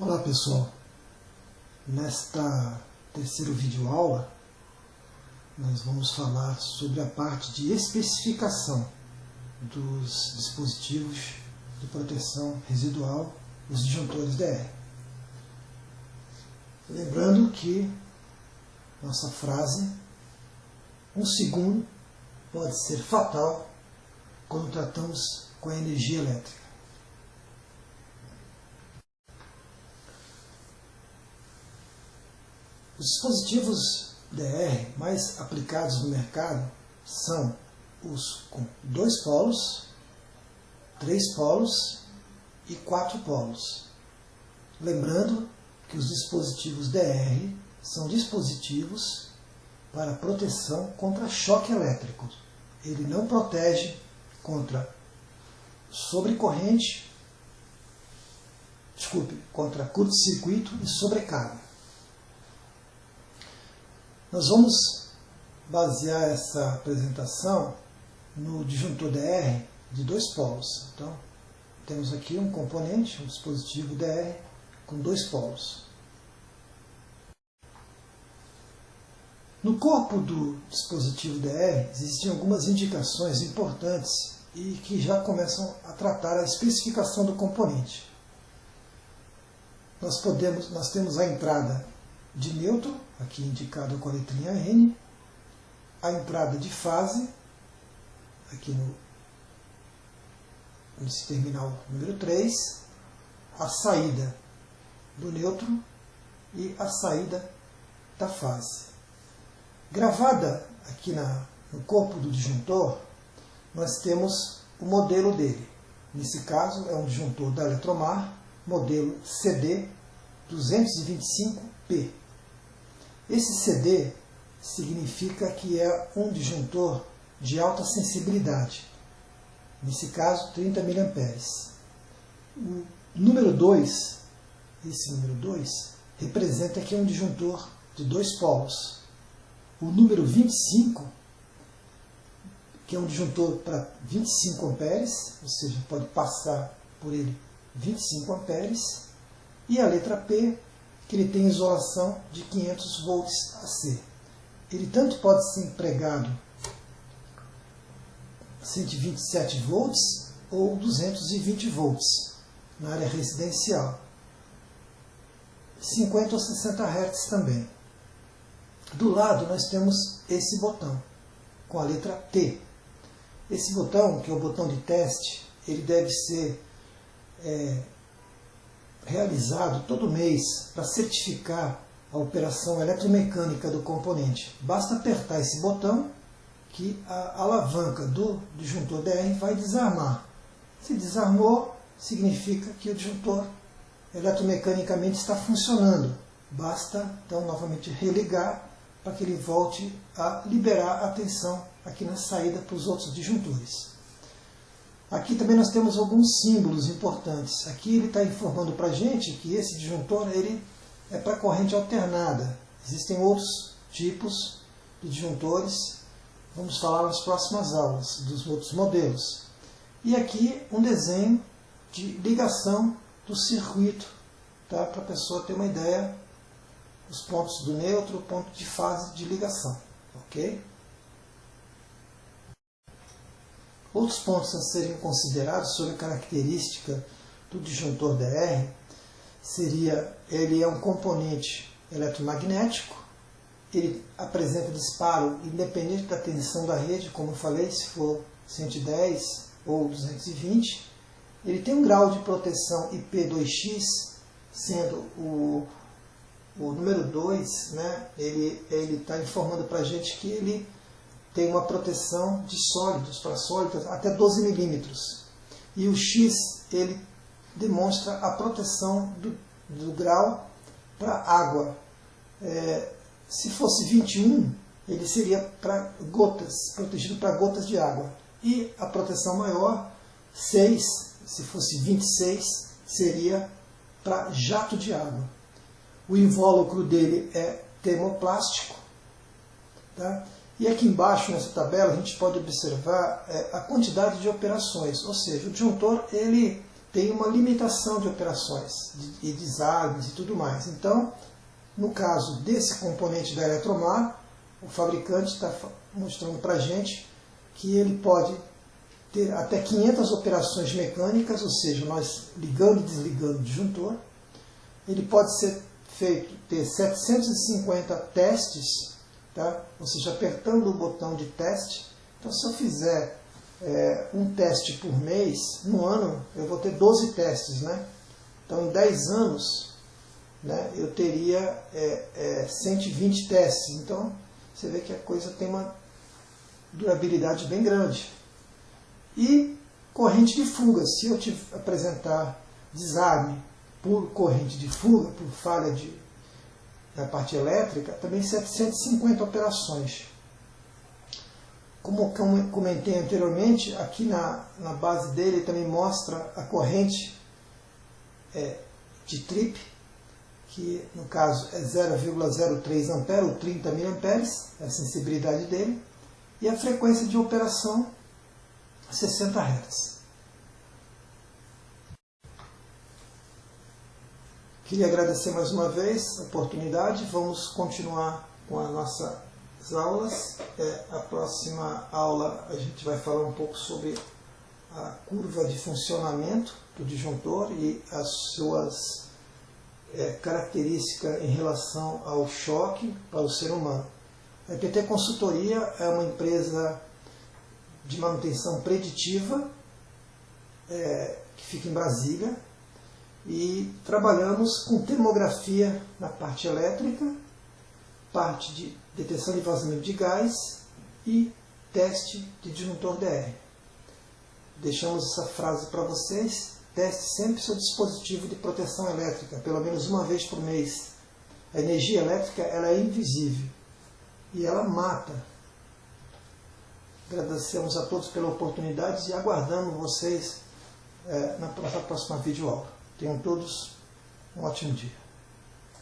Olá pessoal, nesta terceira videoaula nós vamos falar sobre a parte de especificação dos dispositivos de proteção residual, os disjuntores DR. Lembrando que nossa frase, 1 segundo pode ser fatal quando tratamos com a energia elétrica. Os dispositivos DR mais aplicados no mercado são os com 2 polos, 3 polos e 4 polos. Lembrando que os dispositivos DR são dispositivos para proteção contra choque elétrico. Ele não protege contra contra curto-circuito e sobrecarga. Nós vamos basear essa apresentação no disjuntor DR de 2 polos. Então, temos aqui um componente, um dispositivo DR com 2 polos. No corpo do dispositivo DR existem algumas indicações importantes e que já começam a tratar a especificação do componente. Nós temos a entrada de nêutron, aqui indicado com a letrinha N, a entrada de fase, aqui nesse terminal número 3, a saída do nêutron e a saída da fase. Gravada aqui no corpo do disjuntor, nós temos o modelo dele. Nesse caso, é um disjuntor da Eletromar, modelo CD 225P. Esse CD significa que é um disjuntor de alta sensibilidade, nesse caso 30 mA. O número 2, esse número 2, representa que é um disjuntor de 2 polos. O número 25, que é um disjuntor para 25 amperes, ou seja, pode passar por ele 25 amperes, e a letra P, que ele tem isolação de 500 volts AC. Ele tanto pode ser empregado 127 volts ou 220 volts na área residencial. 50 ou 60 Hz também. Do lado nós temos esse botão, com a letra T. Esse botão, que é o botão de teste, ele deve ser realizado todo mês para certificar a operação eletromecânica do componente. Basta apertar esse botão que a alavanca do disjuntor DR vai desarmar. Se desarmou, significa que o disjuntor eletromecanicamente está funcionando. Basta, então, novamente religar para que ele volte a liberar a tensão aqui na saída para os outros disjuntores. Aqui também nós temos alguns símbolos importantes. Aqui ele está informando para a gente que esse disjuntor ele é para corrente alternada. Existem outros tipos de disjuntores. Vamos falar nas próximas aulas dos outros modelos. E aqui um desenho de ligação do circuito, tá? Para a pessoa ter uma ideia, os pontos do nêutron, o ponto de fase de ligação. Ok? Outros pontos a serem considerados sobre a característica do disjuntor DR seria, ele é um componente eletromagnético, ele apresenta disparo independente da tensão da rede, como eu falei, se for 110 ou 220. Ele tem um grau de proteção IP2X, sendo o número 2, né, ele está informando para a gente que ele tem uma proteção de sólidos para sólidos até 12 milímetros. E o X, ele demonstra a proteção do grau para água. Se fosse 21, ele seria para gotas, protegido para gotas de água. E a proteção maior, 6, se fosse 26, seria para jato de água. O invólucro dele é termoplástico, tá? E aqui embaixo, nessa tabela, a gente pode observar a quantidade de operações, ou seja, o disjuntor ele tem uma limitação de operações, de desarmes e tudo mais. Então, no caso desse componente da Eletromar, o fabricante está mostrando para a gente que ele pode ter até 500 operações mecânicas, ou seja, nós ligando e desligando o disjuntor. Ele pode ser feito, ter 750 testes, tá? Ou seja, apertando o botão de teste. Então, se eu fizer um teste por mês, no ano eu vou ter 12 testes, né? Então, em 10 anos, né, eu teria 120 testes. Então, você vê que a coisa tem uma durabilidade bem grande. E corrente de fuga. Se eu te apresentar desarme por corrente de fuga, por falha na parte elétrica, também 750 operações. Como comentei anteriormente, aqui na base dele também mostra a corrente de trip, que no caso é 0,03 A ou 30 mA, é a sensibilidade dele, e a frequência de operação 60 Hz. Queria agradecer mais uma vez a oportunidade. Vamos continuar com as nossas aulas. A próxima aula a gente vai falar um pouco sobre a curva de funcionamento do disjuntor e as suas características em relação ao choque para o ser humano. A EPT Consultoria é uma empresa de manutenção preditiva que fica em Brasília, e trabalhamos com termografia na parte elétrica, parte de detecção de vazamento de gás e teste de disjuntor DR. Deixamos essa frase para vocês: teste sempre seu dispositivo de proteção elétrica, pelo menos uma vez por mês. A energia elétrica ela é invisível e ela mata. Agradecemos a todos pela oportunidade e aguardamos vocês na próxima videoaula. Tenham todos um ótimo dia.